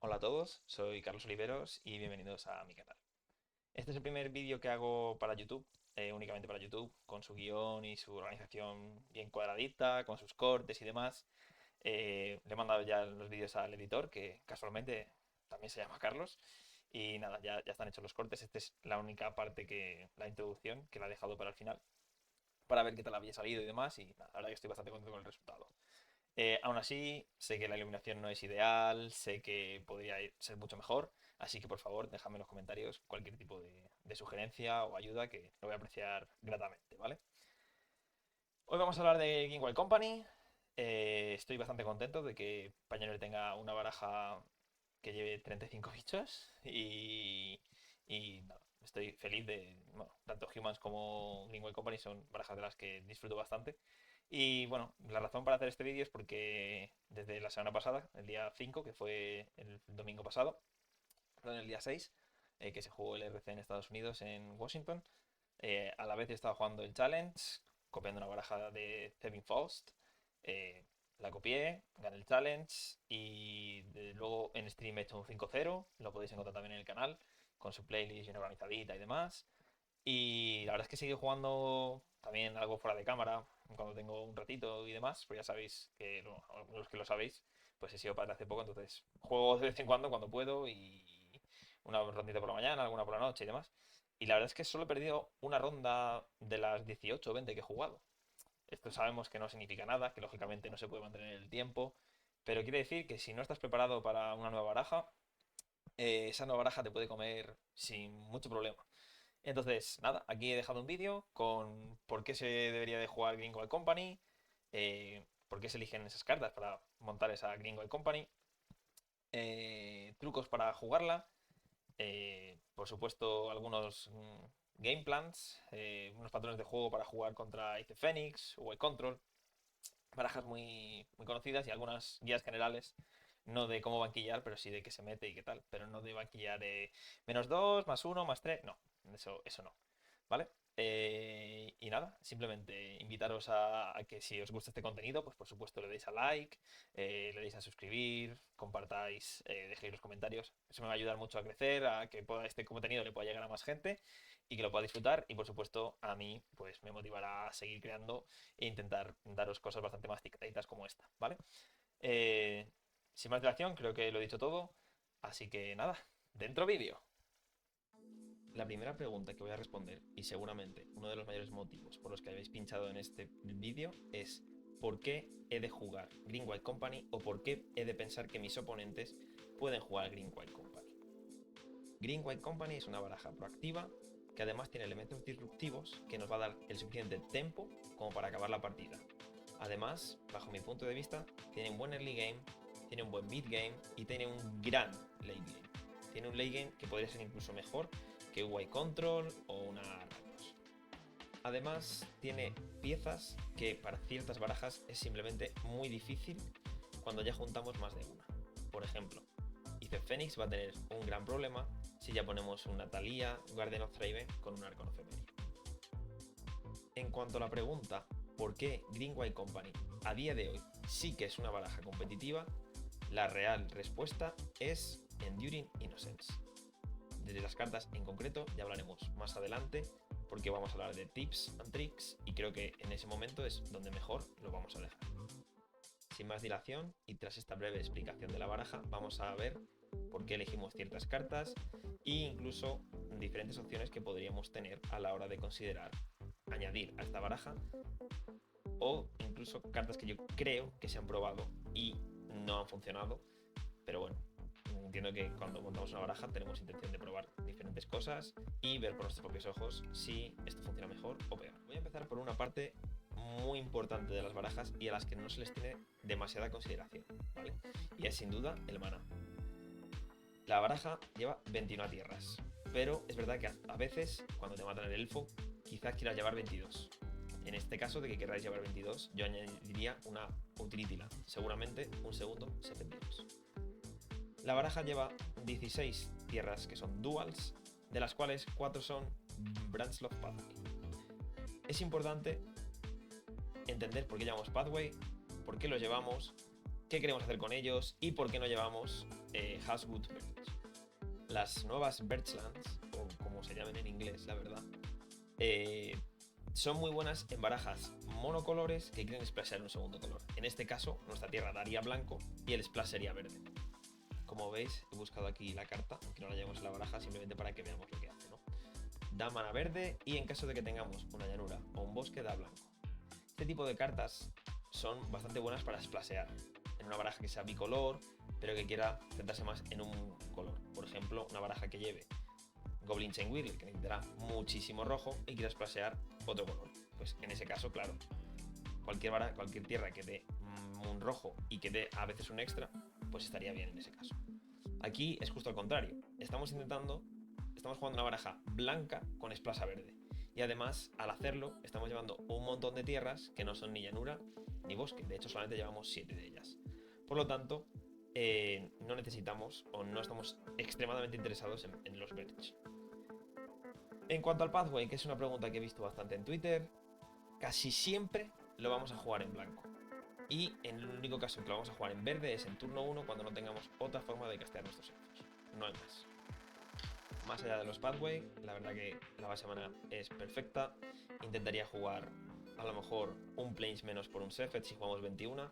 Hola a todos, soy Carlos Oliveros y bienvenidos a mi canal. Este es el primer vídeo que hago para YouTube, únicamente para YouTube, con su guión y su organización bien cuadradita, con sus cortes y demás. Le he mandado ya los vídeos al editor, que casualmente también se llama Carlos. Y nada, ya están hechos los cortes. Esta es la única parte la introducción, que la he dejado para el final, para ver qué tal había salido y demás. Y nada, la verdad que estoy bastante contento con el resultado. Aún así, sé que la iluminación no es ideal, sé que podría ser mucho mejor, así que por favor déjame en los comentarios cualquier tipo de sugerencia o ayuda que lo voy a apreciar gratamente, ¿vale? Hoy vamos a hablar de Game Wild Company. Estoy bastante contento de que Pioneer tenga una baraja que lleve 35 bichos y nada, estoy feliz bueno, tanto Humans como Greenway Company son barajas de las que disfruto bastante. Y bueno, la razón para hacer este vídeo es porque desde la semana pasada, el día 5 que fue el domingo pasado, perdón, el día 6 que se jugó el RC en Estados Unidos, en Washington, a la vez estaba jugando el Challenge, copiando una baraja de Tevin Faust. eh, la copié, gané el Challenge y luego en stream he hecho un 5-0. Lo podéis encontrar también en el canal, con su playlist bien organizadita y demás. Y la verdad es que he seguido jugando también algo fuera de cámara, cuando tengo un ratito y demás, pues ya sabéis que los que lo sabéis, pues he sido padre hace poco, entonces juego de vez en cuando puedo, y una rondita por la mañana, alguna por la noche y demás. Y la verdad es que solo he perdido una ronda de las 18 o 20 que he jugado. Esto sabemos que no significa nada, que lógicamente no se puede mantener el tiempo, pero quiere decir que si no estás preparado para una nueva baraja, esa nueva baraja te puede comer sin mucho problema. Entonces, nada, aquí he dejado un vídeo con por qué se debería de jugar Green Wild Company, por qué se eligen esas cartas para montar esa Green Wild Company, trucos para jugarla, por supuesto algunos game plans, unos patrones de juego para jugar contra Ice Phoenix o Wild Control, barajas muy conocidas y algunas guías generales, no de cómo banquillar, pero sí de qué se mete y qué tal, pero no de banquillar de -2, +1, +3, no, eso no, ¿vale? Y nada, simplemente invitaros a que si os gusta este contenido, pues por supuesto le deis a like, le deis a suscribir, compartáis, dejéis los comentarios. Eso me va a ayudar mucho a crecer, a que este contenido le pueda llegar a más gente y que lo pueda disfrutar. Y por supuesto, a mí, pues me motivará a seguir creando e intentar daros cosas bastante más ticaditas como esta, ¿vale? Eh, Sin más dilación, creo que lo he dicho todo. Así que nada, dentro vídeo. La primera pregunta que voy a responder, y seguramente uno de los mayores motivos por los que habéis pinchado en este vídeo, es ¿por qué he de jugar Green White Company o por qué he de pensar que mis oponentes pueden jugar Green White Company? Green White Company es una baraja proactiva que además tiene elementos disruptivos que nos va a dar el suficiente tempo como para acabar la partida. Además, bajo mi punto de vista, tiene un buen early game, tiene un buen mid game y tiene un gran late game. Tiene un late game que podría ser incluso mejor que un White Control o una Rakdos. Además, tiene piezas que para ciertas barajas es simplemente muy difícil cuando ya juntamos más de una. Por ejemplo, Ice Phoenix va a tener un gran problema si ya ponemos una Thalia Guardian of Thraben con un Arcon of Emery. En cuanto a la pregunta ¿por qué Green White Company a día de hoy sí que es una baraja competitiva?, la real respuesta es Enduring Innocence. De las cartas en concreto ya hablaremos más adelante, porque vamos a hablar de tips and tricks y creo que en ese momento es donde mejor lo vamos a dejar. Sin más dilación y tras esta breve explicación de la baraja, vamos a ver por qué elegimos ciertas cartas e incluso diferentes opciones que podríamos tener a la hora de considerar añadir a esta baraja, o incluso cartas que yo creo que se han probado y no han funcionado, pero bueno, entiendo que cuando montamos una baraja tenemos intención de probar diferentes cosas y ver por nuestros propios ojos si esto funciona mejor o peor. Voy a empezar por una parte muy importante de las barajas y a las que no se les tiene demasiada consideración, ¿vale? Y es sin duda el mana. La baraja lleva 21 tierras, pero es verdad que a veces cuando te matan el elfo quizás quieras llevar 22. En este caso de que queráis llevar 22, yo añadiría una Utility Land, seguramente un segundo 72. La baraja lleva 16 tierras que son duals, de las cuales 4 son Branchlock Pathway. Es importante entender por qué llevamos Pathway, por qué los llevamos, qué queremos hacer con ellos y por qué no llevamos Hazwood Birch. Las nuevas Birchlands, o como se llamen en inglés, la verdad, son muy buenas en barajas monocolores que quieren splashear un segundo color. En este caso, nuestra tierra daría blanco y el splash sería verde. Como veis, he buscado aquí la carta, aunque no la llevamos en la baraja, simplemente para que veamos lo que hace, ¿no? Da mana verde y en caso de que tengamos una llanura o un bosque, da blanco. Este tipo de cartas son bastante buenas para splashear en una baraja que sea bicolor, pero que quiera centrarse más en un color. Por ejemplo, una baraja que lleve Goblin Chain Whirler, que necesitará muchísimo rojo y quiera splashear otro color. Pues en ese caso, claro, cualquier tierra que dé un rojo y que dé a veces un extra, pues estaría bien en ese caso. Aquí es justo al contrario. Estamos jugando una baraja blanca con splash verde. Y además, al hacerlo, estamos llevando un montón de tierras que no son ni llanura ni bosque. De hecho, solamente llevamos 7 de ellas. Por lo tanto, no necesitamos o no estamos extremadamente interesados en los Birch. En cuanto al Pathway, que es una pregunta que he visto bastante en Twitter, casi siempre lo vamos a jugar en blanco. Y en el único caso en que lo vamos a jugar en verde es en turno 1 cuando no tengamos otra forma de castear nuestros elfos. No hay más. Más allá de los Pathway, la verdad que la base mana es perfecta. Intentaría jugar a lo mejor un Plains menos por un Sefet si jugamos 21.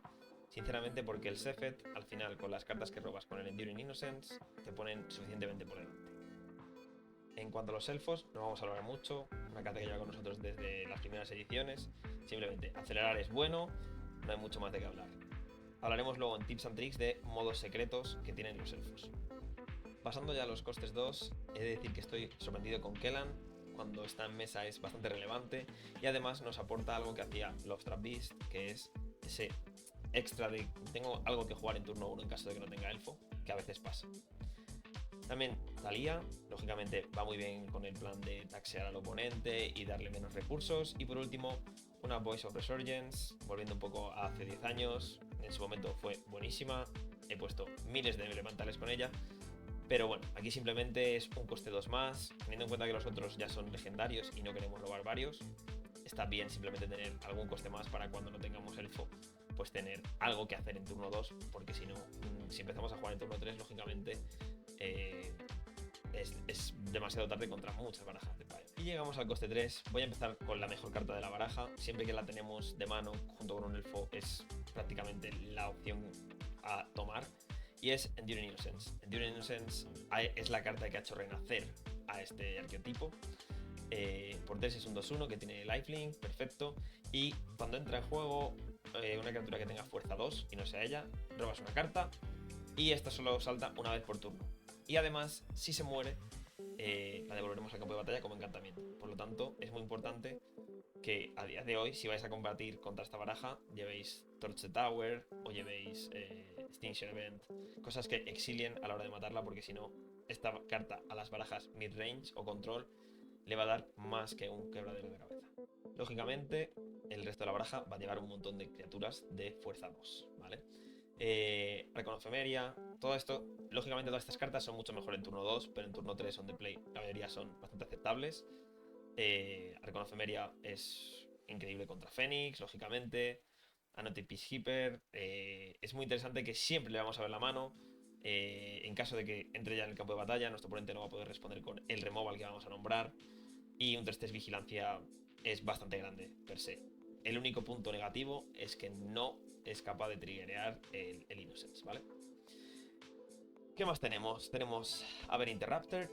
Sinceramente porque el Sefet, al final, con las cartas que robas con el Enduring Innocence, te ponen suficientemente por delante. En cuanto a los elfos, no vamos a hablar mucho. Una carta que lleva con nosotros desde las primeras ediciones. Simplemente acelerar es bueno, no hay mucho más de qué hablar. Hablaremos luego en tips and tricks de modos secretos que tienen los elfos. Pasando ya a los costes 2, he de decir que estoy sorprendido con Kellan. Cuando está en mesa es bastante relevante y además nos aporta algo que hacía Lovetrap Beast, que es ese extra de tengo algo que jugar en turno 1 en caso de que no tenga elfo, que a veces pasa. También Talía, lógicamente va muy bien con el plan de taxear al oponente y darle menos recursos. Y por último, una Voice of Resurgence, volviendo un poco a hace 10 años, en su momento fue buenísima, he puesto miles de elementales con ella, pero bueno, aquí simplemente es un coste 2 más, teniendo en cuenta que los otros ya son legendarios y no queremos robar varios, está bien simplemente tener algún coste más para cuando no tengamos elfo, pues tener algo que hacer en turno 2, porque si no, si empezamos a jugar en turno 3, lógicamente es demasiado tarde contra muchas barajas de Pioneer. Y llegamos al coste 3. Voy a empezar con la mejor carta de la baraja. Siempre que la tenemos de mano junto con un elfo es prácticamente la opción a tomar. Y es Enduring Innocence. Enduring Innocence es la carta que ha hecho renacer a este arquetipo. Por 3 es un 2-1 que tiene lifelink, perfecto. Y cuando entra en juego una criatura que tenga fuerza 2 y no sea ella, robas una carta y esta solo salta una vez por turno. Y además, si se muere, la devolveremos al campo de batalla como encantamiento. Por lo tanto, es muy importante que a día de hoy, si vais a combatir contra esta baraja, llevéis Torch the Tower o llevéis Extinction Event, cosas que exilien a la hora de matarla, porque si no, esta carta a las barajas mid-range o control le va a dar más que un quebradero de cabeza. Lógicamente, el resto de la baraja va a llevar un montón de criaturas de fuerza 2, ¿vale? Reconofemeria, todo esto, lógicamente todas estas cartas son mucho mejor en turno 2, pero en turno 3 on the play la mayoría son bastante aceptables. Reconofemeria es increíble contra Fénix, lógicamente. Anote Peacekeeper, es muy interesante que siempre le vamos a ver la mano. En caso de que entre ya en el campo de batalla, nuestro oponente no va a poder responder con el removal que vamos a nombrar. Y un 3-3 vigilancia es bastante grande, per se. El único punto negativo es que no es capaz de triggerear el Innocence, ¿vale? ¿Qué más tenemos? Tenemos Aberrant Interrupter.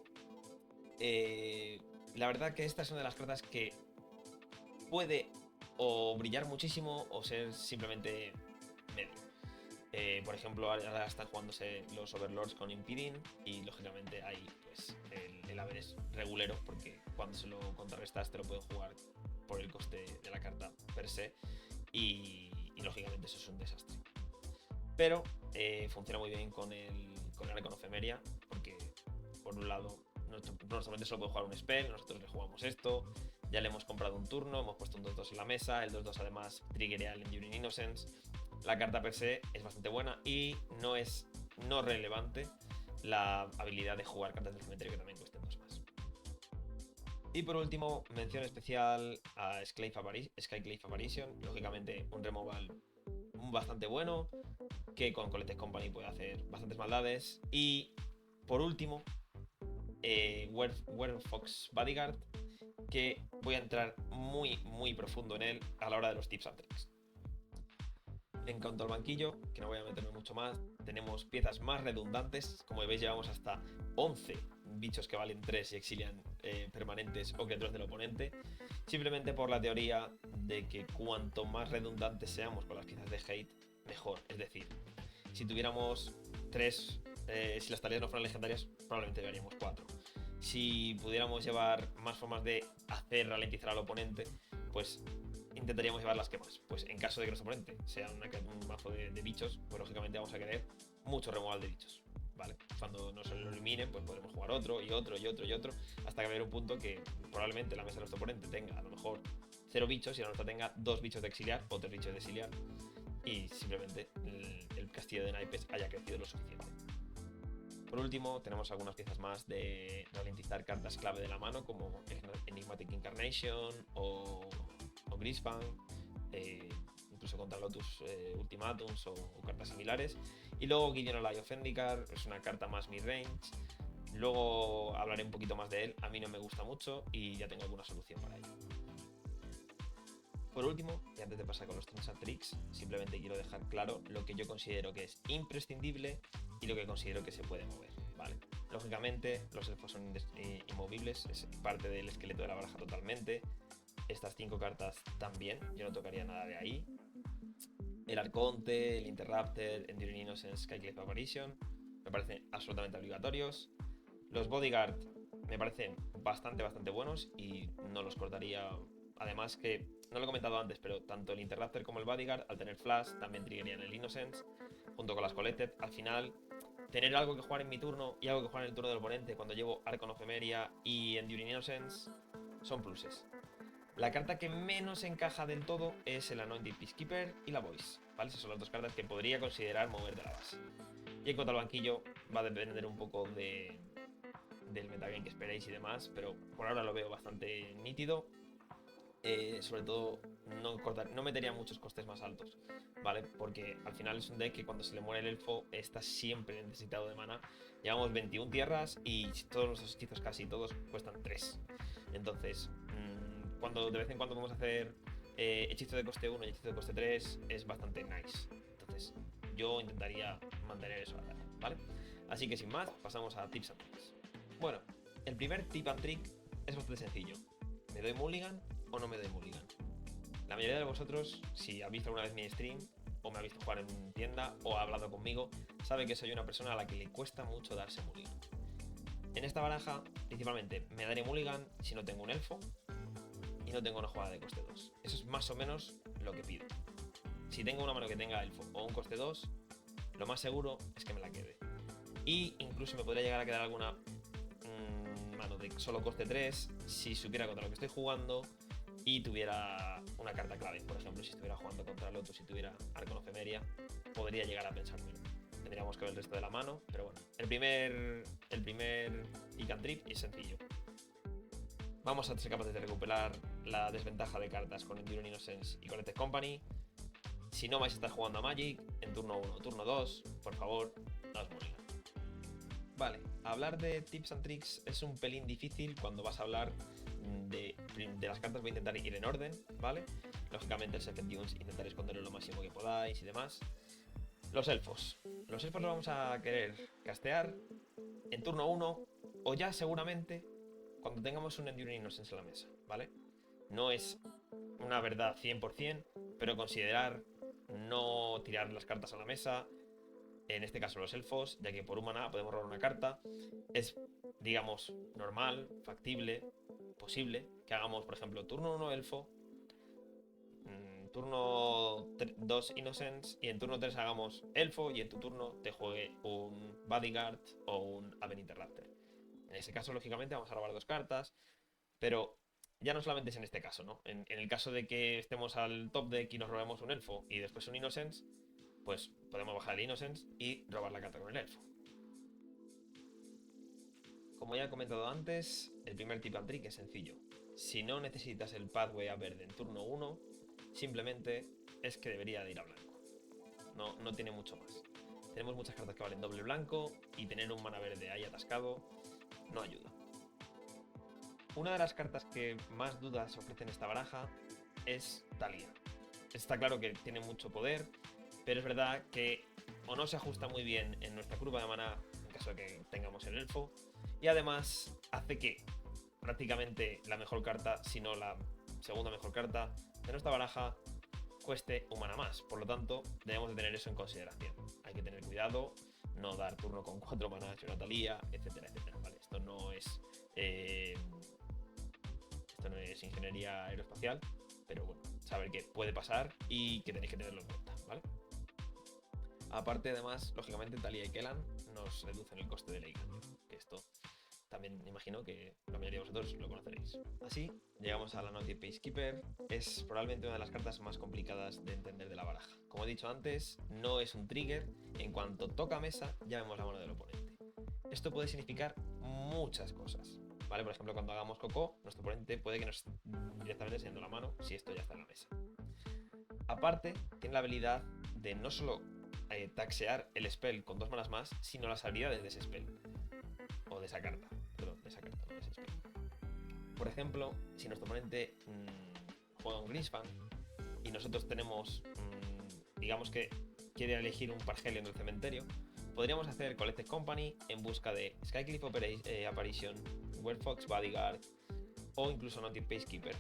La verdad que esta es una de las cartas que puede o brillar muchísimo o ser simplemente medio. Por ejemplo, ahora están jugándose los Overlords con Impeding y lógicamente ahí pues el Aver es regulero porque cuando se lo contrarrestas te lo pueden jugar por el coste de la carta per se y lógicamente eso es un desastre. Pero funciona muy bien con el Reconofemeria porque por un lado nuestro oponente solo puede jugar un spell, nosotros le jugamos esto, ya le hemos comprado un turno, hemos puesto un 2-2 en la mesa, el 2-2 además triggerea el Enduring Innocence. La carta per se es bastante buena y no es no relevante la habilidad de jugar cartas del cementerio que también cuesten 2 más. Y por último, mención especial a Skyclave Apparition, lógicamente un removal bastante bueno, que con Colette Company puede hacer bastantes maldades. Y por último, Werewolf Bodyguard, que voy a entrar muy profundo en él a la hora de los tips and tricks. En cuanto al banquillo, que no voy a meterme mucho más, tenemos piezas más redundantes. Como veis, llevamos hasta 11 bichos que valen 3 y exilian permanentes o criaturas del oponente. Simplemente por la teoría de que cuanto más redundantes seamos con las piezas de hate, mejor. Es decir, si tuviéramos 3, si las tareas no fueran legendarias, probablemente llevaríamos 4. Si pudiéramos llevar más formas de hacer ralentizar al oponente, pues intentaríamos llevar las que más. Pues en caso de que nuestro oponente sea un mazo de bichos, pues lógicamente vamos a querer mucho removal de bichos. ¿Vale? Cuando nos lo eliminen, pues podremos jugar otro y otro y otro y otro, hasta que va a haber un punto que probablemente la mesa de nuestro oponente tenga a lo mejor 0 bichos y la nuestra tenga 2 bichos de exiliar o 3 bichos de exiliar, y simplemente el castillo de naipes haya crecido lo suficiente. Por último, tenemos algunas piezas más de ralentizar cartas clave de la mano, como Enigmatic Incarnation o Grisfang, incluso contra Lotus Ultimatums o cartas similares. Y luego Gideon Ally of Zendikar es una carta más mid-range. Luego hablaré un poquito más de él. A mí no me gusta mucho y ya tengo alguna solución para ello. Por último, y antes de pasar con los tips and tricks, simplemente quiero dejar claro lo que yo considero que es imprescindible y lo que considero que se puede mover, ¿vale? Lógicamente, los elfos son inmovibles, es parte del esqueleto de la baraja totalmente. Estas 5 cartas también, yo no tocaría nada de ahí. El Arconte, el Interrupter, Enduring Innocence, Skyclave Apparition me parecen absolutamente obligatorios. Los Bodyguard me parecen bastante buenos y no los cortaría. Además que, no lo he comentado antes, pero tanto el Interrupter como el Bodyguard, al tener Flash, también triggerían el Innocence, junto con las Collected. Al final, tener algo que jugar en mi turno y algo que jugar en el turno del oponente cuando llevo Archon of Emeria y Enduring Innocence son pluses. La carta que menos encaja del todo es el Anointed Peacekeeper y la Voice, ¿vale? Esas son las 2 cartas que podría considerar mover de la base. Y en cuanto al banquillo, va a depender un poco del metagame que esperéis y demás, pero por ahora lo veo bastante nítido. Sobre todo no metería muchos costes más altos, ¿vale? Porque al final es un deck que cuando se le muere el elfo está siempre necesitado de mana. Llevamos 21 tierras y todos los hechizos, casi todos, cuestan 3. Entonces, cuando de vez en cuando vamos a hacer hechizo de coste 1 y hechizo de coste 3, es bastante nice. Entonces, yo intentaría mantener eso a raya, ¿vale? Así que sin más, pasamos a tips and tricks. Bueno, el primer tip and trick es bastante sencillo. ¿Me doy mulligan o no me doy mulligan? La mayoría de vosotros, si habéis visto alguna vez mi stream o me ha visto jugar en tienda o ha hablado conmigo, sabe que soy una persona a la que le cuesta mucho darse mulligan. En esta baraja, principalmente, me daré mulligan si no tengo un elfo y no tengo una jugada de coste 2. Eso es más o menos lo que pido. Si tengo una mano que tenga elfo o un coste 2, lo más seguro es que me la quede. Y incluso me podría llegar a quedar alguna mano de solo coste 3 si supiera contra lo que estoy jugando y tuviera una carta clave. Por ejemplo, si estuviera jugando contra Lotus, si tuviera Archon of Emeria, podría llegar a pensármelo. Tendríamos que ver el resto de la mano, pero bueno. El primer pick and trip es sencillo. Vamos a ser capaces de recuperar la desventaja de cartas con Enduring Innocence y Collected Company. Si no vais a estar jugando a Magic, en turno 1 o turno 2, por favor, no os mulligan. Vale, hablar de tips and tricks es un pelín difícil cuando vas a hablar de las cartas. Voy a intentar ir en orden, ¿vale? Lógicamente el Seven Dunes intentaré esconderlo lo máximo que podáis y demás. Los elfos. Los elfos los vamos a querer castear en turno 1 o ya seguramente cuando tengamos un Enduring Innocence en la mesa, ¿vale? No es una verdad 100%, pero considerar no tirar las cartas a la mesa, en este caso los elfos, ya que por un maná podemos robar una carta, es, digamos, normal, factible, posible que hagamos, por ejemplo, turno 1 elfo, turno 2 Innocence y en turno 3 hagamos elfo y en tu turno te juegue un Bodyguard o un Aven Interrupter. En ese caso, lógicamente, vamos a robar 2 cartas, pero ya no solamente es en este caso, ¿no? En el caso de que estemos al top deck y nos robemos un elfo y después un Innocence, pues podemos bajar el Innocence y robar la carta con el elfo. Como ya he comentado antes, el primer tip and trick es sencillo. Si no necesitas el pathway a verde en turno 1, simplemente es que debería de ir a blanco. no tiene mucho más. Tenemos muchas cartas que valen doble blanco y tener un mana verde ahí atascado no ayuda. Una de las cartas que más dudas ofrece en esta baraja es Thalia. Está claro que tiene mucho poder, pero es verdad que o no se ajusta muy bien en nuestra curva de mana en caso de que tengamos el elfo, y además hace que prácticamente la mejor carta, si no la segunda mejor carta de nuestra baraja, cueste un mana más. Por lo tanto, debemos de tener eso en consideración. Hay que tener cuidado, no dar turno con 4 manas y una Thalia, etcétera, etcétera. ¿Vale? Esto no es ingeniería aeroespacial, pero bueno, saber que puede pasar y que tenéis que tenerlo en cuenta, ¿vale? Aparte, además, lógicamente, Thalia y Kellan nos reducen el coste de ley, que esto también imagino que la mayoría de vosotros lo conoceréis. Así, llegamos a la Naughty Peacekeeper. Es probablemente una de las cartas más complicadas de entender de la baraja. Como he dicho antes, no es un trigger. En cuanto toca mesa, ya vemos la mano del oponente. Esto puede significar muchas cosas. ¿Vale? Por ejemplo, cuando hagamos Coco, nuestro oponente puede que nos directamente enseñando la mano si esto ya está en la mesa. Aparte, tiene la habilidad de no solo taxear el spell con 2 manas más, sino las habilidades de ese spell. O de esa carta. Perdón, de esa carta, no de ese spell. Por ejemplo, si nuestro oponente juega un Greenspan y nosotros tenemos, digamos que quiere elegir un Pargelion del cementerio, podríamos hacer Collected Company en busca de Skycliffe Apparition, Werewolf Bodyguard o incluso Naughty Peacekeeper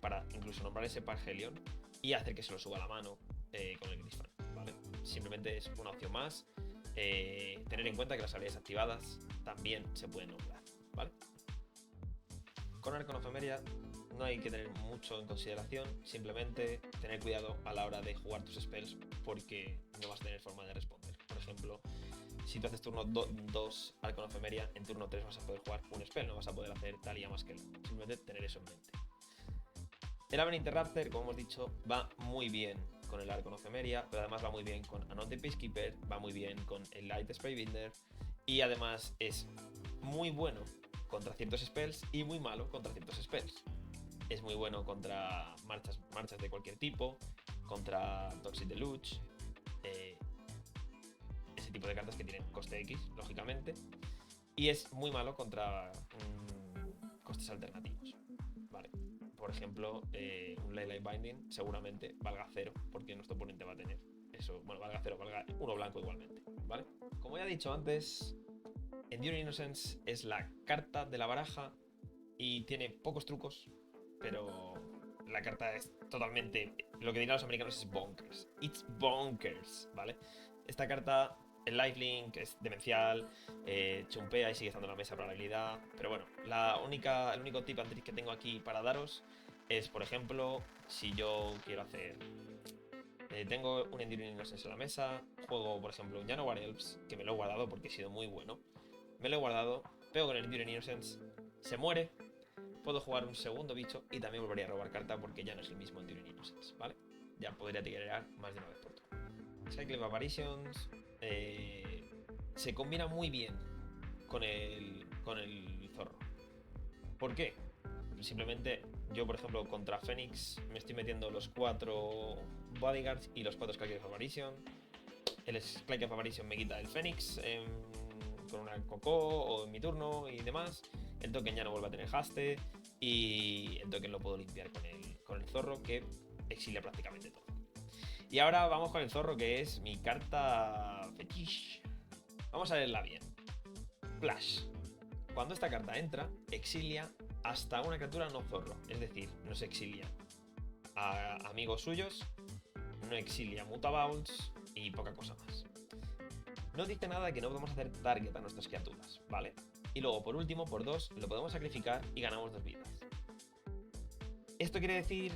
para incluso nombrar ese Pargelion y hacer que se lo suba a la mano con el Greenspan, ¿vale? Simplemente es una opción más. Tener en cuenta que las habilidades activadas también se pueden nombrar, ¿vale? Con Arcon of Emeria no hay que tener mucho en consideración, simplemente tener cuidado a la hora de jugar tus spells porque no vas a tener forma de responder. Por ejemplo, si tú haces turno 2 Arcon of Emeria, en turno 3 vas a poder jugar un spell, no vas a poder hacer Thalia más que él. Simplemente tener eso en mente. El Aven Interrupter, como hemos dicho, va muy bien con el Arcon of Emeria, pero además va muy bien con Anointed Peacekeeper, va muy bien con el Light Spellbinder y además es muy bueno contra ciertos spells y muy malo contra ciertos spells. Es muy bueno contra marchas de cualquier tipo, contra Toxic Deluge, ese tipo de cartas que tienen coste X, lógicamente, y es muy malo contra costes alternativos. Vale. Por ejemplo, un Leyline Binding seguramente valga 0, porque nuestro oponente va a tener eso. Bueno, valga 0, valga 1 blanco igualmente, ¿vale? Como ya he dicho antes, Enduring Innocence es la carta de la baraja y tiene pocos trucos, pero la carta es totalmente, lo que dirán los americanos es bonkers. It's bonkers, ¿vale? Esta carta, el lifelink es demencial, chumpea y sigue estando en la mesa para la habilidad, pero bueno, el único tip and trick que tengo aquí para daros es, por ejemplo, si yo quiero hacer... tengo un Enduring Innocence en la mesa, juego, por ejemplo, un Llanowar Elves, que me lo he guardado porque he sido muy bueno. Me lo he guardado, pego con el Enduring Innocence, se muere, puedo jugar un segundo bicho y también volvería a robar carta porque ya no es el mismo Enduring Innocence, ¿vale? Ya podría tirar más de una vez por turno. Cycling Apparitions se combina muy bien con el zorro. ¿Por qué? Simplemente yo, por ejemplo, contra Fénix me estoy metiendo los 4 Bodyguards y los 4 Skyclave Apparition. El Skyclave Apparition me quita el Fénix con una Coco o en mi turno y demás. El token ya no vuelve a tener haste y el token lo puedo limpiar con el zorro, que exilia prácticamente todo. Y ahora vamos con el zorro, que es mi carta fetiche. Vamos a leerla bien. Flash. Cuando esta carta entra, exilia hasta una criatura no zorro, es decir, no se exilia a amigos suyos, no exilia mutabouts y poca cosa más. No dice nada de que no podemos hacer target a nuestras criaturas, ¿vale? Y luego, por último, por 2, lo podemos sacrificar y ganamos 2 vidas. Esto quiere decir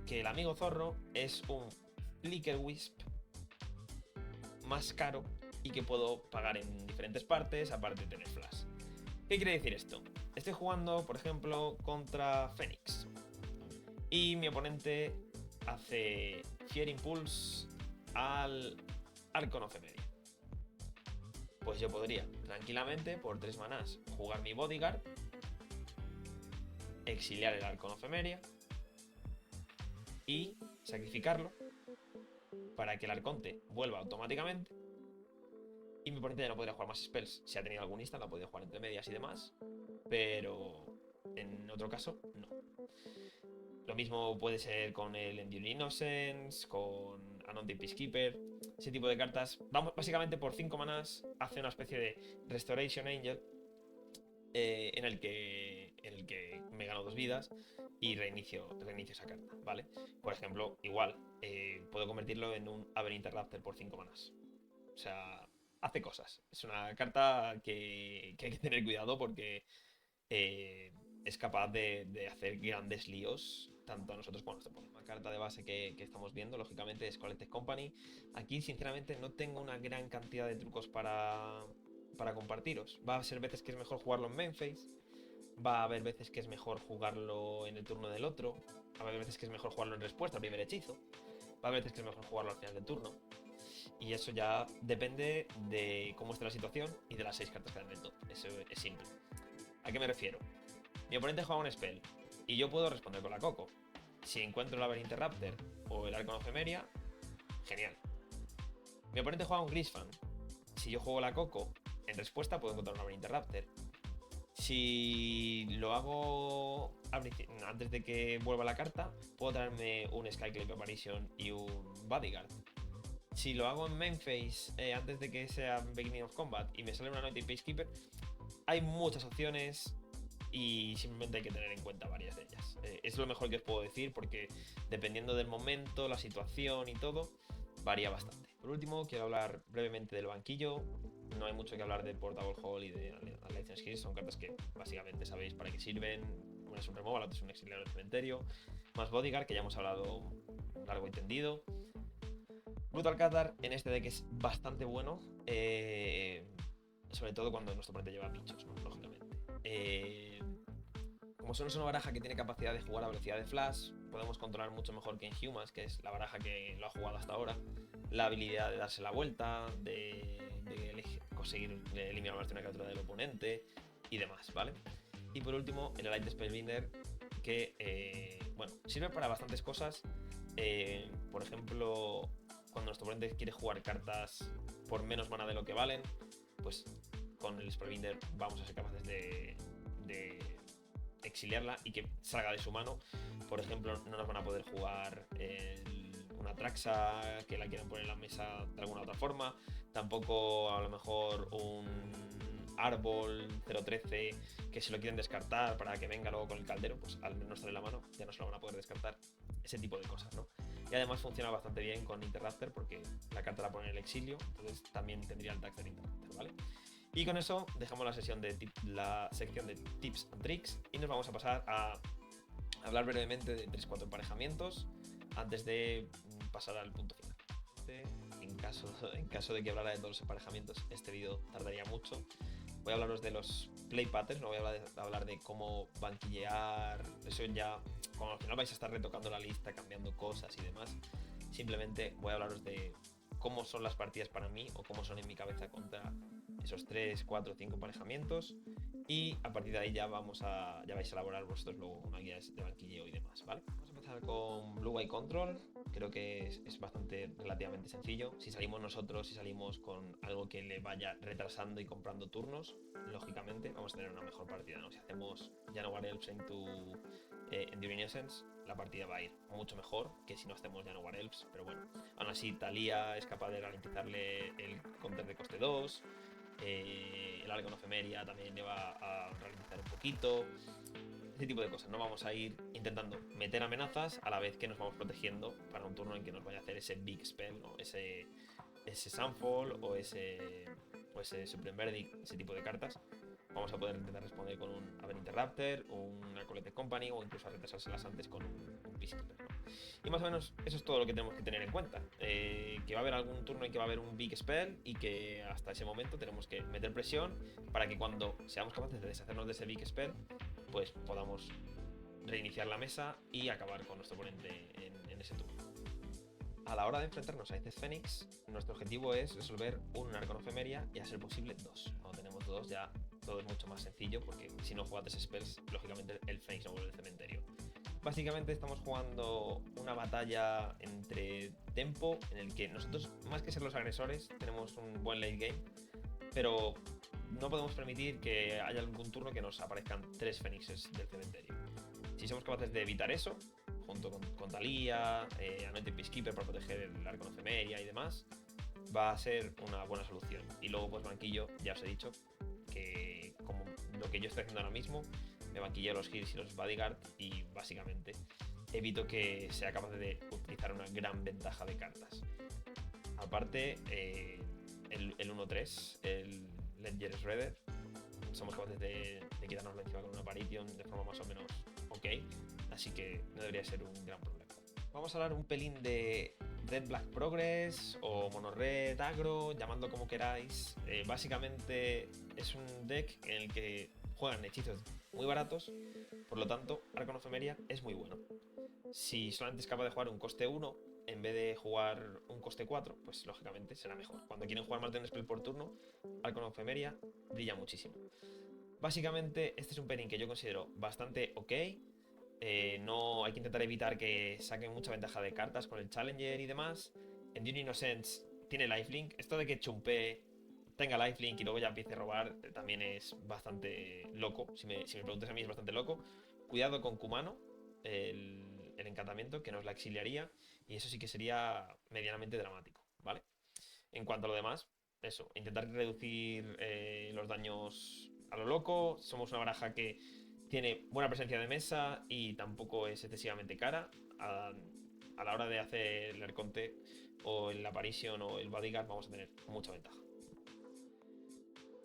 que el amigo zorro es un Flicker Wisp más caro y que puedo pagar en diferentes partes, aparte de tener flash. ¿Qué quiere decir esto? Estoy jugando, por ejemplo, contra Fénix y mi oponente hace Fear Impulse al Arcon of Emeria. Pues yo podría tranquilamente, por 3 manás, jugar mi Bodyguard, exiliar el Arcon of Emeria y sacrificarlo para que el Arconte vuelva automáticamente. Y mi oponente ya no podría jugar más spells. Si ha tenido algún instant, la podría jugar entre medias y demás. Pero en otro caso, no. Lo mismo puede ser con el Enduring Innocence, con Undaunted Peacekeeper. Ese tipo de cartas. Vamos, básicamente por 5 manas hace una especie de Restoration Angel. En el que me gano 2 vidas y reinicio esa carta, ¿vale? Por ejemplo, igual, puedo convertirlo en un Aberrant Interrupter por 5 manas. O sea, hace cosas. Es una carta que hay que tener cuidado porque es capaz de hacer grandes líos tanto a nosotros como a nuestro oponente. La carta de base que estamos viendo, lógicamente, es Collected Company. Aquí, sinceramente, no tengo una gran cantidad de trucos para compartiros. Va a ser veces que es mejor jugarlo en main phase. Va a haber veces que es mejor jugarlo en el turno del otro. Va a haber veces que es mejor jugarlo en respuesta al primer hechizo. Va a haber veces que es mejor jugarlo al final del turno. Y eso ya depende de cómo esté la situación y de las 6 cartas que dan en el top. Eso es simple. ¿A qué me refiero? Mi oponente juega un spell y yo puedo responder con la Coco. Si encuentro el Aberrant Interrupter o el Arcon of Emeria, genial. Mi oponente juega un Grisfang. Si yo juego la Coco, en respuesta puedo encontrar un Aberrant Interrupter. Si lo hago antes de que vuelva la carta, puedo traerme un Skyclave Apparition y un Bodyguard. Si lo hago en main phase antes de que sea Beginning of Combat y me sale una Undaunted Peacekeeper, hay muchas opciones y simplemente hay que tener en cuenta varias de ellas. Es lo mejor que os puedo decir porque dependiendo del momento, la situación y todo, varía bastante. Por último, quiero hablar brevemente del banquillo. No hay mucho que hablar de Portable Hall y de Alliance Skills, son cartas que básicamente sabéis para qué sirven. Una es un removal, la otra es un exiliar del cementerio. Más Bodyguard, que ya hemos hablado largo y tendido. Brutal Cathar en este deck es bastante bueno, sobre todo cuando nuestro oponente lleva bichos, ¿no? Lógicamente. Como solo es una baraja que tiene capacidad de jugar a velocidad de flash, podemos controlar mucho mejor que en Humans, que es la baraja que lo ha jugado hasta ahora, la habilidad de darse la vuelta, de conseguir eliminar una criatura del oponente y demás, ¿vale? Y por último, el Elite Spellbinder, que bueno, sirve para bastantes cosas. Por ejemplo, cuando nuestro oponente quiere jugar cartas por menos mana de lo que valen, pues con el Spellbinder vamos a ser capaces de exiliarla y que salga de su mano. Por ejemplo, no nos van a poder jugar una Traxa que la quieran poner en la mesa de alguna otra forma, tampoco a lo mejor un árbol 013 que se lo quieren descartar para que venga luego con el caldero, pues al no estar en la mano ya no se lo van a poder descartar. Ese tipo de cosas, ¿no? Y además funciona bastante bien con Interrupter porque la carta la pone en el exilio, entonces también tendría el tag del Interrupter, ¿vale? Y con eso dejamos la sección de tips and tricks y nos vamos a pasar a hablar brevemente de 3-4 emparejamientos antes de pasar al punto final. En caso de que hablara de todos los emparejamientos, este vídeo tardaría mucho. Voy a hablaros de los play patterns, no voy a hablar de cómo banquillear, eso ya cuando al final vais a estar retocando la lista, cambiando cosas y demás. Simplemente voy a hablaros de cómo son las partidas para mí o cómo son en mi cabeza contra esos 3, 4, 5 emparejamientos y a partir de ahí ya vais a elaborar vosotros luego una guía de banquilleo y demás, ¿vale? Vamos a empezar con Blue Eye Control. Creo que es bastante relativamente sencillo. Si salimos con algo que le vaya retrasando y comprando turnos, lógicamente vamos a tener una mejor partida, ¿no? Si hacemos Janowar Elves into Enduring Innocence, la partida va a ir mucho mejor que si no hacemos Janowar Elves, pero bueno, aún así Thalia es capaz de garantizarle el counter de coste 2. El Arcon of Emeria también le va a ralentizar un poquito. Ese tipo de cosas, ¿no? Vamos a ir intentando meter amenazas a la vez que nos vamos protegiendo para un turno en que nos vaya a hacer ese Big Spell, ¿no? Ese Sunfall o ese Supreme Verdict, ese tipo de cartas. Vamos a poder intentar responder con un Aberrant Interrupter, un Collected Company o incluso a retrasárselas antes con un Peacekeeper, ¿no? Y más o menos eso es todo lo que tenemos que tener en cuenta. Que va a haber algún turno en que va a haber un Big Spell y que hasta ese momento tenemos que meter presión para que cuando seamos capaces de deshacernos de ese Big Spell, pues podamos reiniciar la mesa y acabar con nuestro oponente en ese turno. A la hora de enfrentarnos a Aether Phoenix, nuestro objetivo es resolver un Arcon of Emeria y a ser posible 2. Cuando tenemos 2 ya todo es mucho más sencillo porque si no juega 3 spells, lógicamente el Phoenix no vuelve al cementerio. Básicamente estamos jugando una batalla entre tempo, en el que nosotros, más que ser los agresores, tenemos un buen late game, pero no podemos permitir que haya algún turno que nos aparezcan 3 fénixes del cementerio. Si somos capaces de evitar eso, junto con Thalía, Anointed Peacekeeper para proteger el arco de Femeria y demás, va a ser una buena solución. Y luego, pues banquillo, ya os he dicho que como lo que yo estoy haciendo ahora mismo, me banquillo los heals y los bodyguard y básicamente evito que sea capaz de utilizar una gran ventaja de cartas. Aparte, el 1-3, el Ledger Shredder, somos capaces de quitarnos encima con una Apparition de forma más o menos ok, así que no debería ser un gran problema. Vamos a hablar un pelín de Red Black Progress o Mono Red Agro, llamadlo como queráis. Básicamente es un deck en el que juegan hechizos muy baratos, por lo tanto Arcano Femeria es muy bueno. Si solamente es capaz de jugar un coste 1 en vez de jugar un coste 4, pues lógicamente será mejor. Cuando quieren jugar más de un spell por turno, Arcano Femeria brilla muchísimo. Básicamente este es un pairing que yo considero bastante ok. No hay que intentar evitar que saquen mucha ventaja de cartas con el Challenger y demás. Enduring Innocence tiene lifelink. Esto de que Chumpe tenga lifelink y luego ya empiece a robar también es bastante loco. Si me preguntas a mí, es bastante loco. Cuidado con Kumano, el encantamiento, que nos la exiliaría. Y eso sí que sería medianamente dramático, ¿vale? En cuanto a lo demás, eso, intentar reducir los daños a lo loco. Somos una baraja que tiene buena presencia de mesa y tampoco es excesivamente cara. A la hora de hacer el Arconte o el Apparition o el Bodyguard vamos a tener mucha ventaja.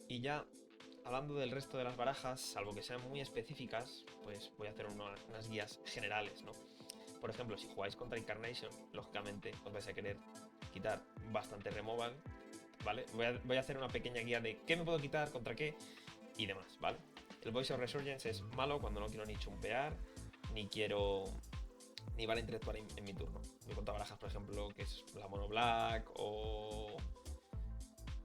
Y ya hablando del resto de las barajas, salvo que sean muy específicas, pues voy a hacer unas guías generales, ¿no? Por ejemplo, si jugáis contra Incarnation, lógicamente os vais a querer quitar bastante removal, ¿vale? Voy a hacer una pequeña guía de qué me puedo quitar, contra qué y demás, ¿vale? El Voice of Resurgence es malo cuando no quiero ni chumpear, ni quiero ni vale interactuar en mi turno. Voy contra barajas, por ejemplo, que es la Mono Black o...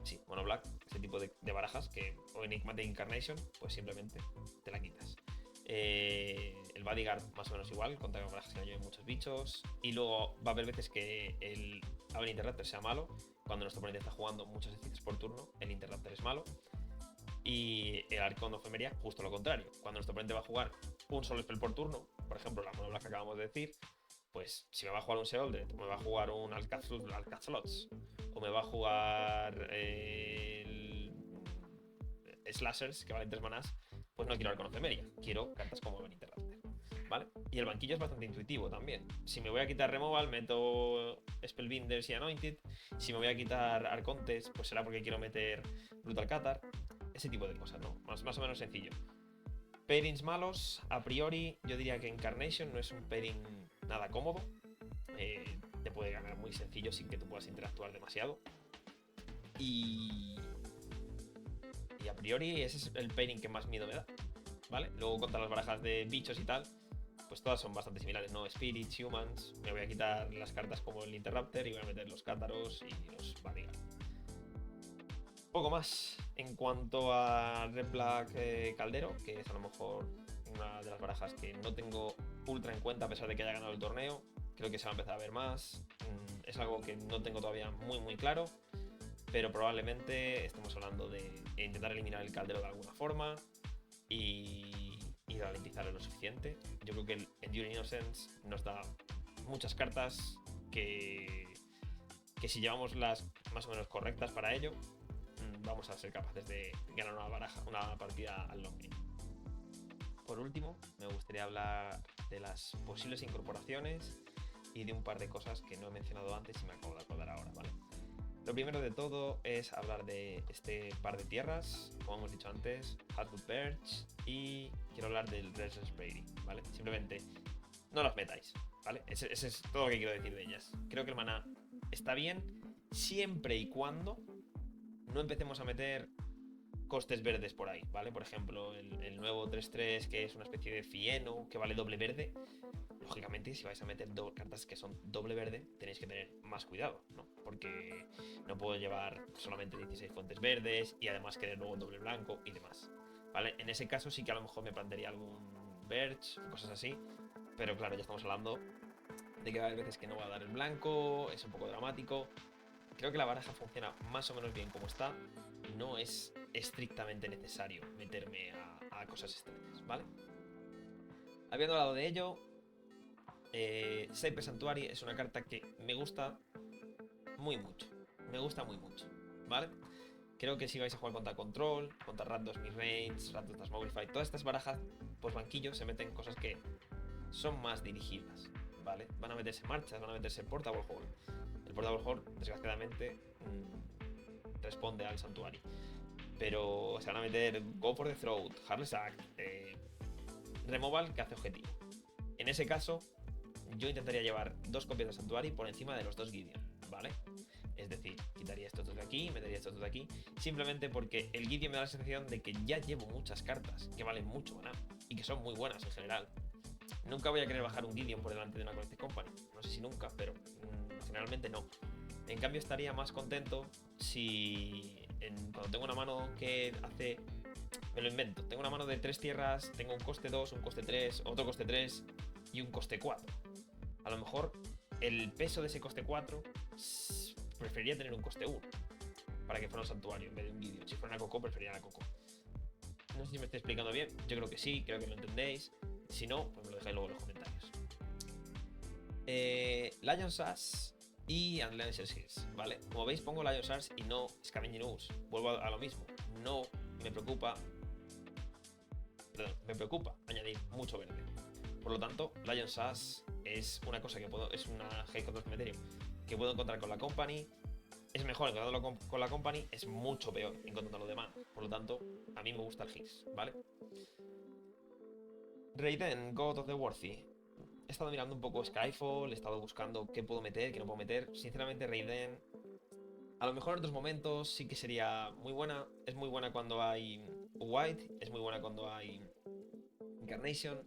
Sí, Mono Black, ese tipo de barajas que o Enigmatic Incarnation, pues simplemente te la quitas. El Bodyguard más o menos igual, contra barajas que no lleven muchos bichos. Y luego va a haber veces que el Aven Interrupter sea malo. Cuando nuestro oponente está jugando muchos hechizos por turno, el Interrupter es malo. Y el Arcano Femeria, justo lo contrario. Cuando nuestro oponente va a jugar un solo spell por turno, por ejemplo, la Mono Black que acabamos de decir, pues si me va a jugar un Sheoldred, o me va a jugar un Alcazlots, o me va a jugar el Slashers, que valen 3 manás, pues no quiero Arcano Femeria, quiero cartas como Aven Interrupter, ¿vale? Y el banquillo es bastante intuitivo también. Si me voy a quitar Removal, meto Spellbinders y Anointed. Si me voy a quitar Arcontes, pues será porque quiero meter Brutal Cathar. Ese tipo de cosas, ¿no? Más o menos sencillo. Pairings malos, a priori, yo diría que Incarnation no es un pairing nada cómodo. Te puede ganar muy sencillo sin que tú puedas interactuar demasiado. Y a priori ese es el pairing que más miedo me da, ¿vale? Luego contra las barajas de bichos y tal, pues todas son bastante similares, ¿no? Spirits, Humans, me voy a quitar las cartas como el Interrupter y voy a meter los Cátaros y los Bodyguard. Poco más. En cuanto a Red Black Caldero, que es a lo mejor una de las barajas que no tengo ultra en cuenta a pesar de que haya ganado el torneo, creo que se va a empezar a ver más. Es algo que no tengo todavía muy claro, pero probablemente estemos hablando de intentar eliminar el Caldero de alguna forma y ralentizarlo lo suficiente. Yo creo que el Enduring Innocence nos da muchas cartas que si llevamos las más o menos correctas para ello, vamos a ser capaces de ganar una partida al long game. Por último, me gustaría hablar de las posibles incorporaciones y de un par de cosas que no he mencionado antes y me acabo de acordar ahora, ¿vale? Lo primero de todo es hablar de este par de tierras, como hemos dicho antes, Hardwood Birch, y quiero hablar del Restless Prairie, ¿vale? Simplemente no las metáis, ¿vale? Ese es todo lo que quiero decir de ellas. Creo que el maná está bien siempre y cuando no empecemos a meter costes verdes por ahí, ¿vale? Por ejemplo, el nuevo 3-3, que es una especie de Fieno, que vale doble verde. Lógicamente, si vais a meter cartas que son doble verde, tenéis que tener más cuidado, ¿no? Porque no puedo llevar solamente 16 fuentes verdes y además querer luego doble blanco y demás, ¿vale? En ese caso sí que a lo mejor me plantearía algún Birch, cosas así, Pero claro, ya estamos hablando de que va a haber veces que no va a dar el blanco, es un poco dramático. Creo que la baraja funciona más o menos bien como está. No es estrictamente necesario meterme a cosas extrañas, ¿vale? Habiendo hablado de ello, Cyber Sanctuary es una carta que me gusta muy mucho. Me gusta muy mucho, ¿vale? Creo que si vais a jugar contra Control, contra Randos Midrange, Randos Transmogrify, todas estas barajas, pues banquillo se meten cosas que son más dirigidas, ¿vale? Van a meterse marchas, van a meterse Portable Hall. El Portable Hall, desgraciadamente, responde al Santuario. Pero se van a meter Go for the Throat, Heartless Act, Removal que hace objetivo. En ese caso, yo intentaría llevar 2 copias de Santuario por encima de los 2 Gideon, ¿vale? Es decir, quitaría estos dos de aquí, metería estos dos de aquí, simplemente porque el Gideon me da la sensación de que ya llevo muchas cartas que valen mucho maná y que son muy buenas en general. Nunca voy a querer bajar un Gideon por delante de una Collected Company, no sé si nunca, pero generalmente no. En cambio estaría más contento si cuando tengo una mano que hace... Me lo invento, tengo una mano de 3 tierras, tengo un coste 2, un coste 3, otro coste 3 y un coste 4. A lo mejor el peso de ese coste 4 preferiría tener un coste 1 para que fuera un santuario en vez de un Gideon. Si fuera una Coco, preferiría la Coco. No sé si me estoy explicando bien, yo creo que sí, creo que lo entendéis. Si no, pues me lo dejáis luego en los comentarios. Lion Sass y Unleashed Hills, ¿vale? Como veis pongo Lion Sass y no Scavenging Ooze. Vuelvo a lo mismo. No me preocupa... Perdón, me preocupa añadir mucho verde. Por lo tanto, Lion Sass es una cosa que puedo... Es una Hate contra el cementerio que puedo encontrar con la Company. Es mejor encontrándolo con la Company, es mucho peor encontrándolo de mano. Por lo tanto, a mí me gusta el Higgs, ¿vale? Raiden, God of the Worthy. He estado mirando un poco Skyfall, he estado buscando qué puedo meter, qué no puedo meter. Sinceramente, Raiden, a lo mejor en otros momentos sí que sería muy buena. Es muy buena cuando hay White, es muy buena cuando hay Incarnation.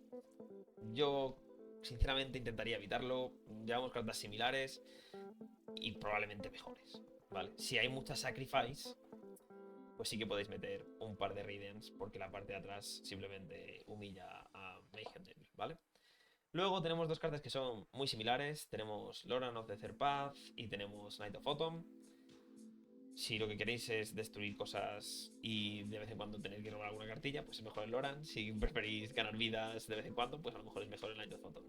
Yo, sinceramente, intentaría evitarlo. Llevamos cartas similares y probablemente mejores, ¿vale? Si hay mucha Sacrifice, pues sí que podéis meter un par de Raidens, porque la parte de atrás simplemente humilla a Mayhem Devil, ¿vale? Luego tenemos 2 cartas que son muy similares. Tenemos Loran of the Third Path y tenemos Night of Autumn. Si lo que queréis es destruir cosas y de vez en cuando tener que robar alguna cartilla, pues es mejor el Loran. Si preferís ganar vidas de vez en cuando, pues a lo mejor es mejor el Night of Autumn.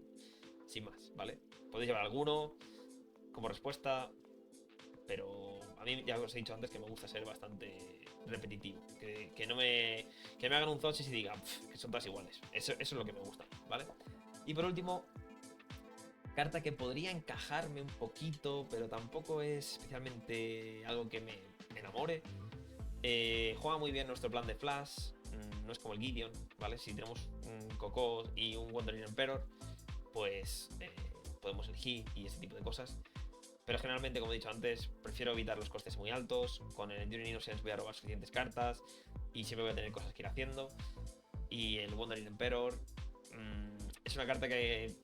Sin más, ¿vale? Podéis llevar alguno como respuesta, pero a mí ya os he dicho antes que me gusta ser bastante repetitivo. Que no me, que me hagan un Zochis y digan que son todas iguales. Eso es lo que me gusta, ¿vale? Y por último, carta que podría encajarme un poquito, pero tampoco es especialmente algo que me enamore. Juega muy bien nuestro plan de Flash, no es como el Gideon, ¿vale? Si tenemos un Coco y un Wandering Emperor, pues podemos elegir y ese tipo de cosas. Pero generalmente, como he dicho antes, prefiero evitar los costes muy altos. Con el Enduring Innocence voy a robar suficientes cartas y siempre voy a tener cosas que ir haciendo. Y el Wandering Emperor es una carta que,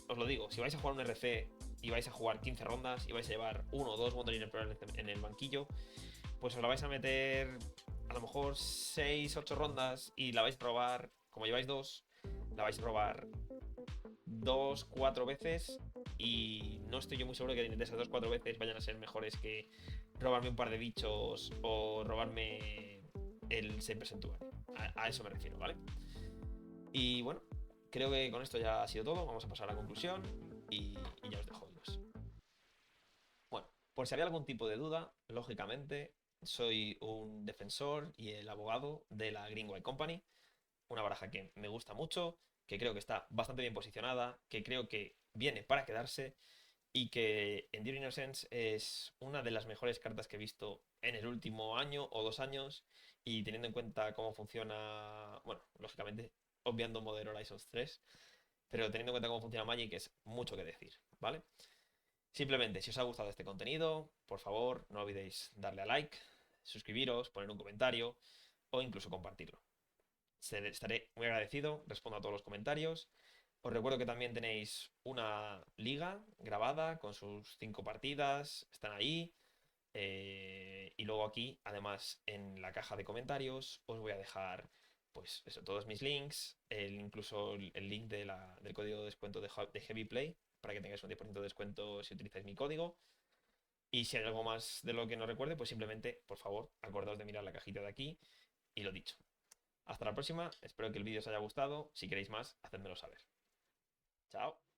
os lo digo, si vais a jugar un RC y vais a jugar 15 rondas y vais a llevar 1 o 2 Wandering Emperor en el banquillo, pues os la vais a meter a lo mejor 6, 8 rondas y la vais a robar, como lleváis 2, la vais a robar 2, 4 veces y no estoy yo muy seguro que de esas 2, 4 veces vayan a ser mejores que robarme un par de bichos o robarme el Saber Sanctuary. A eso me refiero, ¿vale? Y bueno, creo que con esto ya ha sido todo. Vamos a pasar a la conclusión y ya os dejo irnos. Bueno, por si había algún tipo de duda, lógicamente soy un defensor y el abogado de la Green White Company, una baraja que me gusta mucho, que creo que está bastante bien posicionada, que creo que viene para quedarse y que Enduring Innocence es una de las mejores cartas que he visto en el último año o 2 años y teniendo en cuenta cómo funciona, bueno, lógicamente obviando Modern Horizons 3, pero teniendo en cuenta cómo funciona Magic es mucho que decir, ¿vale? Simplemente, si os ha gustado este contenido, por favor, no olvidéis darle a like, suscribiros, poner un comentario o incluso compartirlo. Estaré muy agradecido, respondo a todos los comentarios. Os recuerdo que también tenéis una liga grabada con sus 5 partidas, están ahí. Y luego aquí, además, en la caja de comentarios, os voy a dejar pues eso, todos mis links, incluso el link del código de descuento de Heavy Play, para que tengáis un 10% de descuento si utilizáis mi código. Y si hay algo más de lo que no recuerde, pues simplemente, por favor, acordaos de mirar la cajita de aquí y lo dicho. Hasta la próxima, espero que el vídeo os haya gustado. Si queréis más, hacedmelo saber. Chao.